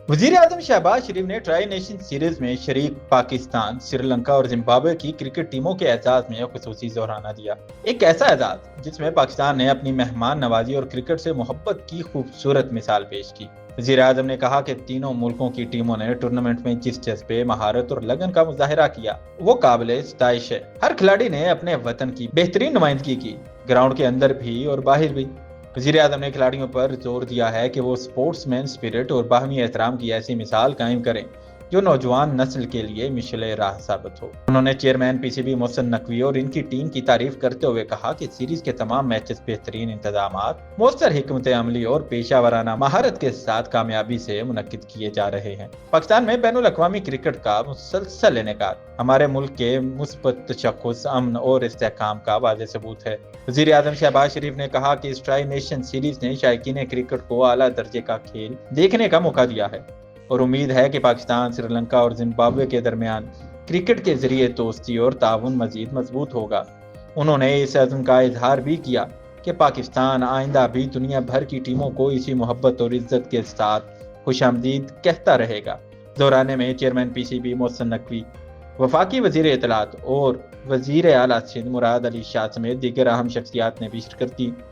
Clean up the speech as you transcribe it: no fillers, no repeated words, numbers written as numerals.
वजीर आजम शहबाज शरीफ ने tri nation series में शरीक पाकिस्तान, श्रीलंका और जिम्बाब्वे की क्रिकेट टीमों के एजाज में खुसूसी सराहना दिया। एक ऐसा एजाज जिसमें पाकिस्तान ने अपनी मेहमान नवाजी और क्रिकेट से मोहब्बत की खूबसूरत मिसाल पेश की। वजीर आजम ने कहा कि तीनों मुल्कों की टीमों ने टूर्नामेंट में जिस जज्बे, महारत और लगन का मुजाहिरा किया वो काबिल सताइश है। हर खिलाड़ी ने अपने वतन की बेहतरीन नुमाइंदगी की, ग्राउंड के अंदर भी और बाहर भी। वजीर आजम ने खिलाड़ियों पर जोर दिया है कि वो स्पोर्ट्समैन स्पिरिट और बाहमी एहतराम की ऐसी मिसाल कायम करें जो नौजवान नस्ल के लिए मिशले राह साबित हो। उन्होंने चेयरमैन पीसीबी मोहसिन नकवी और इनकी टीम की तारीफ करते हुए कहा कि सीरीज के तमाम मैचेस बेहतरीन इंतजामात, मौसर हिकमत अमली और पेशा वराना महारत के साथ कामयाबी से मुनक्किद किए जा रहे हैं। पाकिस्तान में बैनुल अक़वामी क्रिकेट का मुसलसल इनेकार हमारे मुल्क के मुस्बत तशख़्ख़ुस, अमन और इस्तेहकाम का वाज़ेह सबूत है। वज़ीर आज़म शहबाज शरीफ ने कहा कि इस ट्राई नेशन सीरीज ने शायकीन क्रिकेट को आला दर्जे का खेल देखने का मौका दिया है और उम्मीद है कि पाकिस्तान, श्रीलंका और जिम्बाब्वे के दरमियान क्रिकेट के जरिए दोस्ती और ताउन मजीद मजबूत होगा। उन्होंने इस अज़्म का इजहार भी किया कि पाकिस्तान आइंदा भी दुनिया भर की टीमों को इसी मोहब्बत और इज्जत के साथ खुशामदीद कहता रहेगा। दौराने में चेयरमैन पीसीबी मोहसिन नकवी, वफाकी वजीर इत्तलात और वजीर आला सिंध मुराद अली शाह समेत दीगर अहम शख्सियात ने भी शिरकत की।